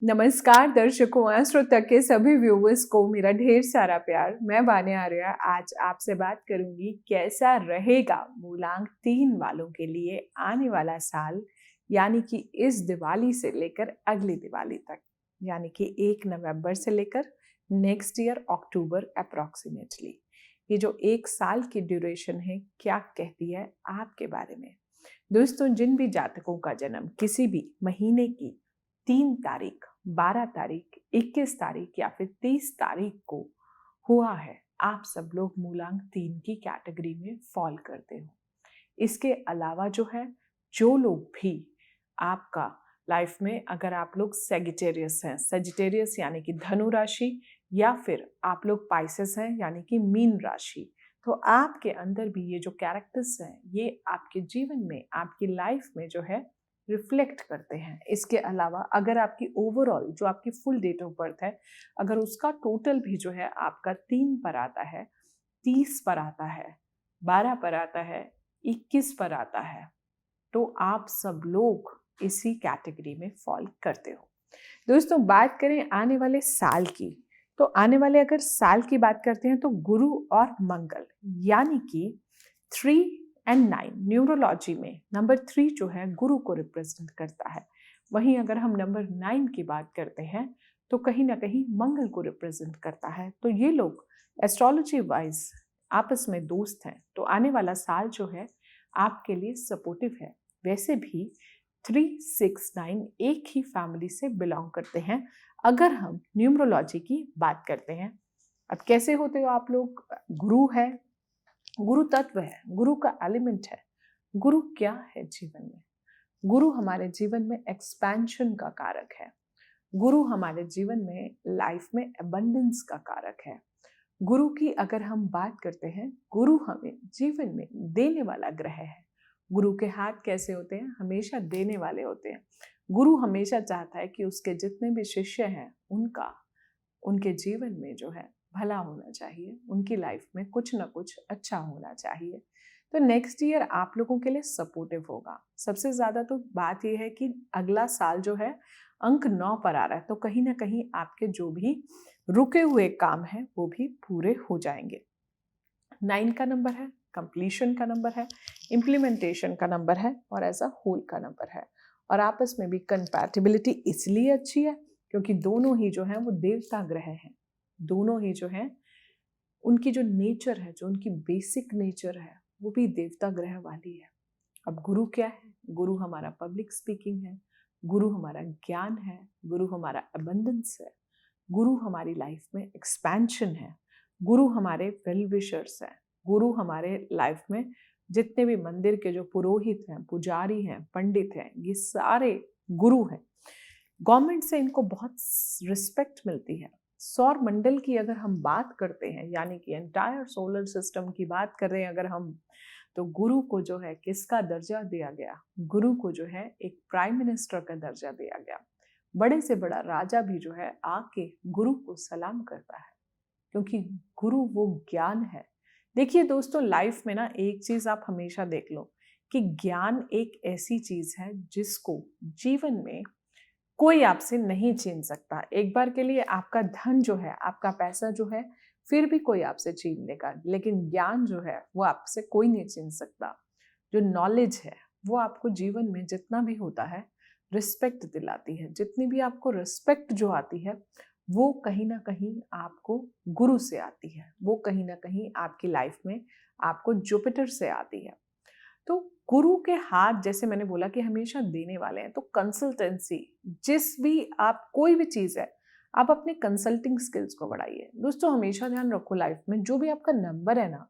नमस्कार दर्शकों और श्रोता के सभी व्यूवर्स को मेरा ढेर सारा प्यार। मैं वान्या आर्या आज आपसे बात करूंगी कैसा रहेगा मूलांक 3 वालों के लिए आने वाला साल, यानी कि इस दिवाली से लेकर अगली दिवाली तक, यानी कि 1 नवंबर से लेकर नेक्स्ट ईयर अक्टूबर अप्रॉक्सीमेटली। ये जो 1 साल की ड्यूरेशन है क्या कहती है आपके बारे में। दोस्तों, जिन भी जातकों का जन्म किसी भी महीने की 3 तारीख, 12 तारीख, 21 तारीख या फिर 30 तारीख को हुआ है, आप सब लोग मूलांक 3 की कैटेगरी में फॉल करते हो। इसके अलावा जो है, जो लोग भी आपका लाइफ में, अगर आप लोग सेजिटेरियस हैं, सेजिटेरियस यानी कि धनु राशि, या फिर आप लोग पाइसेस हैं यानी कि मीन राशि, तो आपके अंदर भी ये जो कैरेक्टर्स हैं ये आपके जीवन में, आपकी लाइफ में जो है रिफ्लेक्ट करते हैं। इसके अलावा अगर आपकी ओवरऑल जो आपकी फुल डेट ऑफ बर्थ है, अगर उसका टोटल भी जो है आपका 3 पर आता है, 30 पर आता है, 12 पर आता है, 21 पर आता है, तो आप सब लोग इसी कैटेगरी में फॉल करते हो। दोस्तों, बात करें आने वाले साल की, तो आने वाले अगर साल की बात करते हैं तो गुरु और मंगल, यानी कि 3 एंड 9 न्यूरोलॉजी में नंबर 3 जो है गुरु को रिप्रेजेंट करता है। वहीं अगर हम नंबर 9 की बात करते हैं तो कहीं ना कहीं मंगल को रिप्रेजेंट करता है। तो ये लोग एस्ट्रोलॉजी वाइज आपस में दोस्त हैं। तो आने वाला साल जो है आपके लिए सपोर्टिव है। वैसे भी 3, 6, 9 एक ही फैमिली से बिलोंग करते हैं अगर हम न्यूमरोलॉजी की बात करते हैं। अब कैसे होते हो आप लोग? गुरु है, गुरु तत्व है, गुरु का एलिमेंट है। गुरु क्या है जीवन में? गुरु हमारे जीवन में एक्सपेंशन का कारक है। गुरु हमारे जीवन में लाइफ में अबंडेंस का कारक है। गुरु की अगर हम बात करते हैं, गुरु हमें जीवन में देने वाला ग्रह है। गुरु के हाथ कैसे होते हैं? हमेशा देने वाले होते हैं। गुरु हमेशा चाहता है कि उसके जितने भी शिष्य हैं उनके जीवन में जो है भला होना चाहिए, उनकी लाइफ में कुछ ना कुछ अच्छा होना चाहिए। तो नेक्स्ट ईयर आप लोगों के लिए सपोर्टिव होगा। सबसे ज्यादा तो बात यह है कि अगला साल जो है अंक 9 पर आ रहा है, तो कहीं ना कहीं आपके जो भी रुके हुए काम हैं वो भी पूरे हो जाएंगे। 9 का नंबर है, कंप्लीशन का नंबर है, इम्प्लीमेंटेशन का नंबर है और एज अ होल का नंबर है। और आपस में भी कंपैटिबिलिटी इसलिए अच्छी है क्योंकि दोनों ही जो है वो देवता ग्रह हैं। दोनों ही जो है उनकी जो नेचर है, जो उनकी बेसिक नेचर है, वो भी देवता ग्रह वाली है। अब गुरु क्या है? गुरु हमारा पब्लिक स्पीकिंग है, गुरु हमारा ज्ञान है, गुरु हमारा अबंडेंस है, गुरु हमारी लाइफ में एक्सपेंशन है, गुरु हमारे वेल विशर्स हैं, गुरु हमारे लाइफ में जितने भी मंदिर के जो पुरोहित हैं, पुजारी हैं, पंडित हैं, ये सारे गुरु हैं। गवर्नमेंट से इनको बहुत रिस्पेक्ट मिलती है। सौर मंडल की अगर हम बात करते हैं, यानी कि एंटायर सोलर सिस्टम की बात कर रहे हैं अगर हम, तो गुरु को जो है किसका दर्जा दिया गया? गुरु को जो है एक प्राइम मिनिस्टर का दर्जा दिया गया। बड़े से बड़ा राजा भी जो है आके गुरु को सलाम करता है, क्योंकि गुरु वो ज्ञान है। देखिए दोस्तों, लाइफ में ना एक चीज आप हमेशा देख लो कि ज्ञान एक ऐसी चीज है जिसको जीवन में कोई आपसे नहीं छीन सकता। एक बार के लिए आपका धन जो है, आपका पैसा जो है, फिर भी कोई आपसे छीन लेगा, लेकिन ज्ञान जो है वो आपसे कोई नहीं छीन सकता। जो नॉलेज है वो आपको जीवन में जितना भी होता है रिस्पेक्ट दिलाती है। जितनी भी आपको रिस्पेक्ट जो आती है वो कहीं ना कहीं आपको गुरु से आती है, वो कहीं ना कहीं आपकी लाइफ में आपको जुपिटर से आती है। तो गुरु के हाथ, जैसे मैंने बोला कि हमेशा देने वाले हैं, तो कंसल्टेंसी, जिस भी आप कोई भी चीज है, आप अपने कंसल्टिंग स्किल्स को बढ़ाइए। दोस्तों, हमेशा ध्यान रखो लाइफ में जो भी आपका नंबर है ना,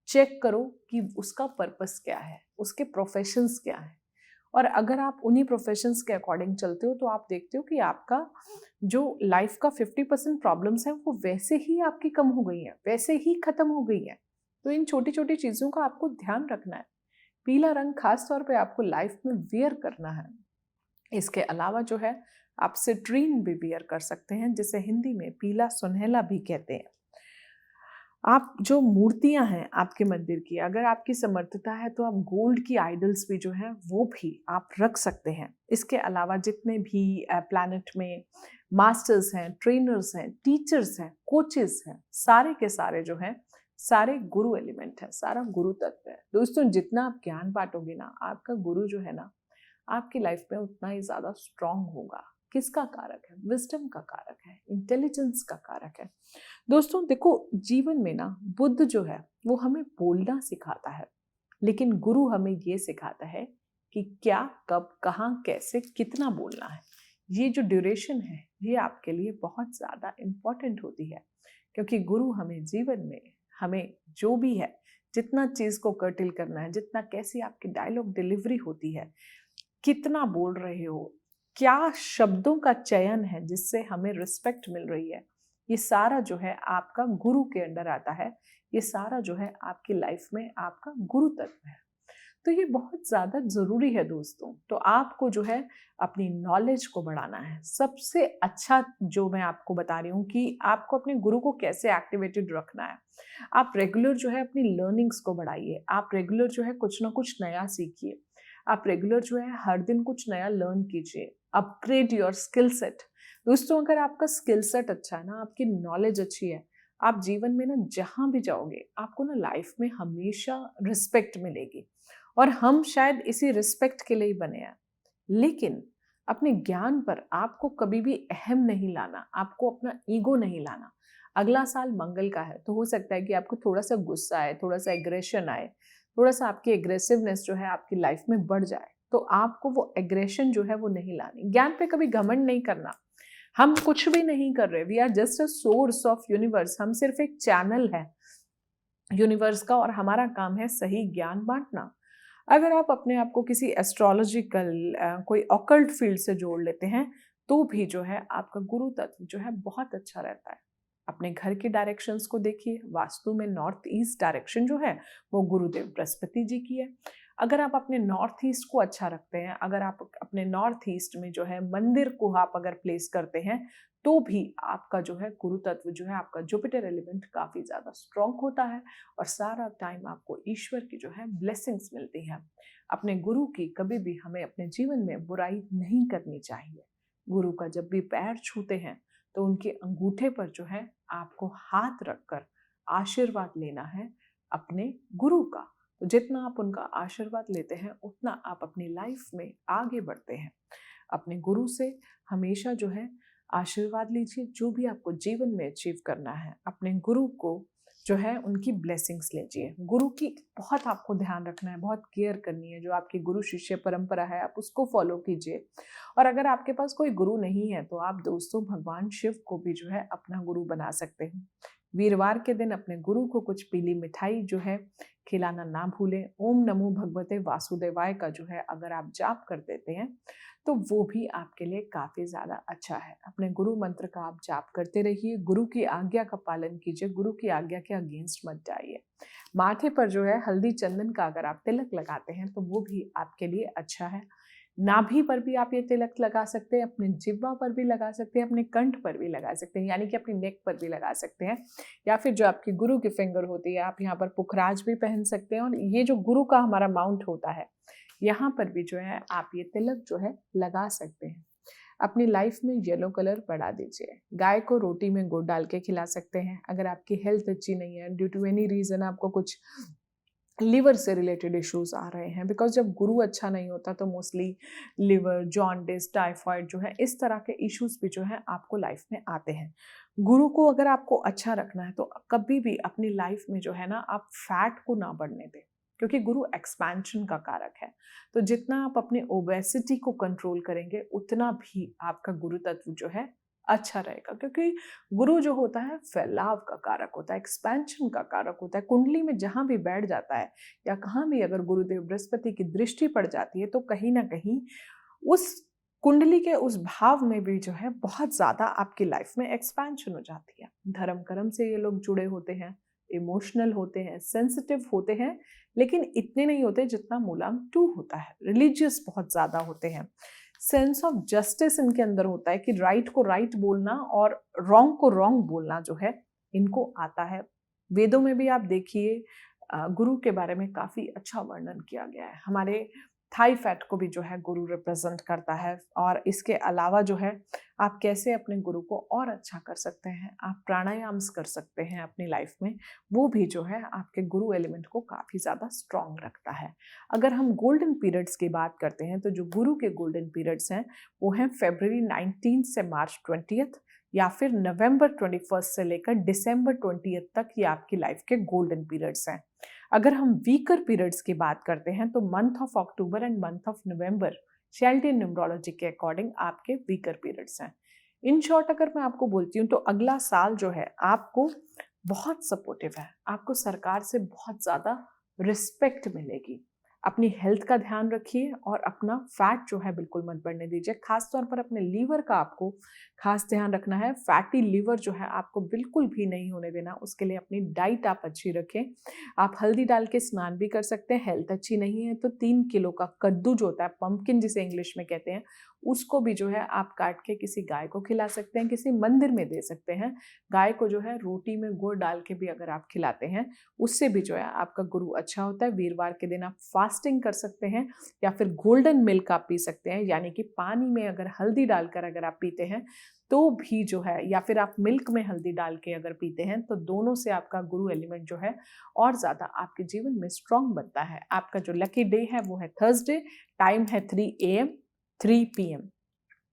चेक करो कि उसका पर्पस क्या है, उसके प्रोफेशंस क्या है। और अगर आप उन्हीं प्रोफेशंस के अकॉर्डिंग चलते हो तो आप देखते हो कि आपका जो लाइफ का 50% प्रॉब्लम्स है वो वैसे ही आपकी कम हो गई है, वैसे ही खत्म हो गई है। तो इन छोटी छोटी चीजों का आपको ध्यान रखना है। पीला रंग खास तौर पे आपको लाइफ में वियर करना है। इसके अलावा जो है आप सिट्रीन भी वियर कर सकते हैं, जिसे हिंदी में पीला सुनहला भी कहते हैं। आप जो मूर्तियां हैं आपके मंदिर की, अगर आपकी समर्थता है तो आप गोल्ड की आइडल्स भी जो है वो भी आप रख सकते हैं। इसके अलावा जितने भी प्लैनेट में मास्टर्स हैं, ट्रेनर्स हैं, टीचर्स हैं, कोचेस हैं, सारे के सारे जो हैं, सारे गुरु एलिमेंट है, सारा गुरु तत्व है। दोस्तों, जितना आप ज्ञान बांटोगे ना, आपका गुरु जो है ना आपकी लाइफ में उतना ही ज्यादा स्ट्रांग होगा। किसका कारक है? विजडम का कारक है, इंटेलिजेंस का कारक है। दोस्तों देखो, जीवन में ना बुद्ध जो है वो हमें बोलना सिखाता है, लेकिन गुरु हमें ये सिखाता है कि क्या, कब, कहाँ, कैसे, कितना बोलना है। ये जो ड्यूरेशन है ये आपके लिए बहुत ज्यादा इम्पोर्टेंट होती है, क्योंकि गुरु हमें जीवन में, हमें जो भी है, जितना चीज को कर्टिल करना है, जितना, कैसी आपकी डायलॉग डिलीवरी होती है, कितना बोल रहे हो, क्या शब्दों का चयन है जिससे हमें रिस्पेक्ट मिल रही है, ये सारा जो है आपका गुरु के अंडर आता है। ये सारा जो है आपकी लाइफ में आपका गुरु तत्व है। तो ये बहुत ज्यादा जरूरी है दोस्तों। तो आपको जो है अपनी नॉलेज को बढ़ाना है। सबसे अच्छा जो मैं आपको बता रही हूँ कि आपको अपने गुरु को कैसे एक्टिवेटेड रखना है। आप रेगुलर जो है अपनी लर्निंग्स को बढ़ाइए। आप रेगुलर जो है कुछ ना कुछ नया सीखिए। आप रेगुलर जो है हर दिन कुछ नया लर्न कीजिए। Upgrade your skill set. दोस्तों, अगर आपका स्किल सेट अच्छा है ना, आपकी नॉलेज अच्छी है, आप जीवन में ना जहां भी जाओगे आपको ना लाइफ में हमेशा रिस्पेक्ट मिलेगी। और हम शायद इसी रिस्पेक्ट के लिए ही बने हैं। लेकिन अपने ज्ञान पर आपको कभी भी अहम नहीं लाना, आपको अपना ईगो नहीं लाना। अगला साल मंगल का है, तो हो सकता है कि आपको थोड़ा सा गुस्सा आए, थोड़ा सा एग्रेशन आए, थोड़ा सा आपकी एग्रेसिवनेस जो है आपकी लाइफ में बढ़ जाए। तो आपको वो एग्रेशन जो है वो नहीं लानी। ज्ञान पे कभी घमंड नहीं करना। हम कुछ भी नहीं कर रहे, we are just a source of universe. हम सिर्फ एक चैनल है यूनिवर्स का, और हमारा काम है सही ज्ञान बांटना। अगर आप अपने आप को किसी एस्ट्रोलॉजिकल कोई ऑकल्ट फील्ड से जोड़ लेते हैं, तो भी जो है आपका गुरु तत्व जो है बहुत अच्छा रहता है। अपने घर के डायरेक्शंस को देखिए। वास्तु में नॉर्थ ईस्ट डायरेक्शन जो है वो गुरुदेव बृहस्पति जी की है। अगर आप अपने नॉर्थ ईस्ट को अच्छा रखते हैं, अगर आप अपने नॉर्थ ईस्ट में जो है मंदिर को आप अगर प्लेस करते हैं, तो भी आपका जो है गुरु तत्व जो है, आपका जुपिटर एलिमेंट काफी ज्यादा स्ट्रॉन्ग होता है, और सारा टाइम आपको ईश्वर की जो है ब्लेसिंग्स मिलती है। अपने गुरु की कभी भी हमें अपने जीवन में बुराई नहीं करनी चाहिए। गुरु का जब भी पैर छूते हैं तो उनके अंगूठे पर जो है आपको हाथ रखकर आशीर्वाद लेना है अपने गुरु का। तो जितना आप उनका आशीर्वाद लेते हैं उतना आप अपनी लाइफ में आगे बढ़ते हैं। अपने गुरु से हमेशा जो है आशीर्वाद लीजिए। जो भी आपको जीवन में अचीव करना है, अपने गुरु को जो है उनकी ब्लेसिंग्स लीजिए। गुरु की बहुत आपको ध्यान रखना है, बहुत केयर करनी है। जो आपकी गुरु शिष्य परंपरा है आप उसको फॉलो कीजिए। और अगर आपके पास कोई गुरु नहीं है तो आप दोस्तों भगवान शिव को भी जो है अपना गुरु बना सकते हैं। वीरवार के दिन अपने गुरु को कुछ पीली मिठाई जो है खिलाना ना भूलें। ओम नमो भगवते वासुदेवाय का जो है अगर आप जाप कर देते हैं तो वो भी आपके लिए काफी ज्यादा अच्छा है। अपने गुरु मंत्र का आप जाप करते रहिए। गुरु की आज्ञा का पालन कीजिए। गुरु की आज्ञा के अगेंस्ट मत जाइए। माथे पर जो है हल्दी चंदन का अगर आप तिलक लगाते हैं तो वो भी आपके लिए अच्छा है। नाभि पर भी आप ये तिलक लगा सकते हैं, अपने जिह्वा पर भी लगा सकते हैं, अपने कंठ पर भी लगा सकते हैं, यानी कि अपनी नेक पर भी लगा सकते हैं। या फिर जो आपकी गुरु की फिंगर होती है आप यहाँ पर पुखराज भी पहन सकते हैं। और ये जो गुरु का हमारा माउंट होता है यहाँ पर भी जो है आप ये तिलक जो है लगा सकते हैं। अपनी लाइफ में येलो कलर बढ़ा दीजिए। गाय को रोटी में गुड़ डाल के खिला सकते हैं। अगर आपकी हेल्थ अच्छी नहीं है, ड्यू टू एनी रीजन आपको कुछ लिवर से रिलेटेड इश्यूज आ रहे हैं, बिकॉज जब गुरु अच्छा नहीं होता तो मोस्टली लिवर, जॉन्डिस, टाइफाइड जो है इस तरह के इश्यूज भी जो है आपको लाइफ में आते हैं। गुरु को अगर आपको अच्छा रखना है तो कभी भी अपनी लाइफ में जो है ना आप फैट को ना बढ़ने दें, क्योंकि गुरु एक्सपेंशन का कारक है। तो जितना आप अपने ओबेसिटी को कंट्रोल करेंगे उतना भी आपका गुरु तत्व जो है अच्छा रहेगा, क्योंकि गुरु जो होता है फैलाव का कारक होता है, एक्सपेंशन का कारक होता है। कुंडली में जहां भी बैठ जाता है या कहाँ भी अगर गुरुदेव बृहस्पति की दृष्टि पड़ जाती है तो कहीं ना कहीं उस कुंडली के उस भाव में भी जो है बहुत ज्यादा आपकी लाइफ में एक्सपेंशन हो जाती है। धर्म कर्म से ये लोग जुड़े होते हैं, इमोशनल होते हैं, सेंसिटिव होते हैं, लेकिन इतने नहीं होते जितना मूलांक 2 होता है। रिलीजियस बहुत ज्यादा होते हैं। सेंस ऑफ जस्टिस इनके अंदर होता है कि राइट को राइट बोलना और रॉन्ग को रॉन्ग बोलना जो है इनको आता है। वेदों में भी आप देखिए गुरु के बारे में काफ़ी अच्छा वर्णन किया गया है। हमारे थाई फैट को भी जो है गुरु रिप्रेजेंट करता है, और इसके अलावा जो है आप कैसे अपने गुरु को और अच्छा कर सकते हैं, आप प्राणायाम्स कर सकते हैं अपनी लाइफ में, वो भी जो है आपके गुरु एलिमेंट को काफ़ी ज़्यादा स्ट्रॉन्ग रखता है। अगर हम गोल्डन पीरियड्स की बात करते हैं तो जो गुरु के गोल्डन पीरियड्स हैं वो हैं फरवरी 19 से मार्च 20 या फिर नवंबर 21 से लेकर दिसंबर 20 तक, ये आपकी लाइफ के गोल्डन पीरियड्स हैं। अगर हम वीकर पीरियड्स की बात करते हैं तो month of October and month of November Chaldean numerology के अकॉर्डिंग आपके वीकर पीरियड्स हैं। इन शॉर्ट अगर मैं आपको बोलती हूँ तो अगला साल जो है आपको बहुत सपोर्टिव है, आपको सरकार से बहुत ज़्यादा रिस्पेक्ट मिलेगी। अपनी हेल्थ का ध्यान रखिए और अपना फैट जो है बिल्कुल मत बढ़ने दीजिए। खास तौर पर अपने लीवर का आपको खास ध्यान रखना है। फैटी लीवर जो है आपको बिल्कुल भी नहीं होने देना। उसके लिए अपनी डाइट आप अच्छी रखें। आप हल्दी डाल के स्नान भी कर सकते हैं। हेल्थ अच्छी नहीं है तो 3 किलो का कद्दू जो होता है, पंपकिन जिसे इंग्लिश में कहते हैं, उसको भी जो है आप काट के किसी गाय को खिला सकते हैं, किसी मंदिर में दे सकते हैं। गाय को जो है रोटी में गुड़ डाल के भी अगर आप खिलाते हैं, उससे भी जो है आपका गुरु अच्छा होता है। वीरवार के दिन आप फास्टिंग कर सकते हैं या फिर गोल्डन मिल्क आप पी सकते हैं, यानी कि पानी में अगर हल्दी डालकर अगर आप पीते हैं तो भी जो है, या फिर आप मिल्क में हल्दी डाल के अगर पीते हैं, तो दोनों से आपका गुरु एलिमेंट जो है और ज़्यादा आपके जीवन में स्ट्रॉन्ग बनता है। आपका जो लकी डे है वो है थर्सडे, टाइम है 3 AM 3 PM।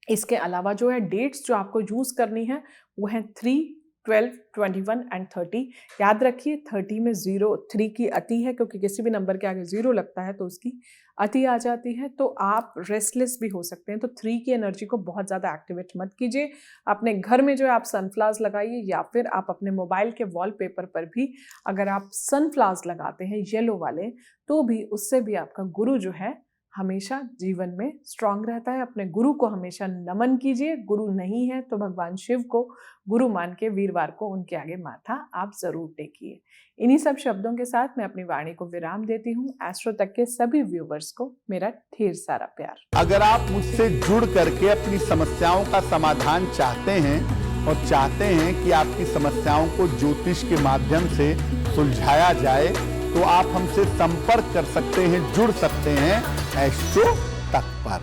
इसके अलावा जो है डेट्स जो आपको यूज़ करनी है वो है 3, 12, 21 एंड 30। याद रखिए 30 में 3 की अति है, क्योंकि किसी भी नंबर के आगे 0 लगता है तो उसकी अति आ जाती है, तो आप रेस्टलेस भी हो सकते हैं। तो 3 की एनर्जी को बहुत ज़्यादा एक्टिवेट मत कीजिए। अपने घर में जो है आप सनफ्लावर्स लगाइए, या फिर आप अपने मोबाइल के वॉलपेपर पर भी अगर आप सनफ्लावर्स लगाते हैं येलो वाले, तो भी उससे भी आपका गुरु जो है हमेशा जीवन में स्ट्रांग रहता है। अपने गुरु को हमेशा नमन कीजिए। गुरु नहीं है तो भगवान शिव को गुरु मान के वीरवार को उनके आगे माथा आप जरूर टेकिए। इन्हीं सब शब्दों के साथ मैं अपनी वाणी को विराम देती हूँ। एस्ट्रो तक के सभी व्यूवर्स को मेरा ढेर सारा प्यार। अगर आप मुझसे जुड़ करके अपनी समस्याओं का समाधान चाहते हैं और चाहते हैं कि आपकी समस्याओं को ज्योतिष के माध्यम से सुलझाया जाए, तो आप हमसे संपर्क कर सकते हैं, जुड़ सकते हैं एस्ट्रो तक पर।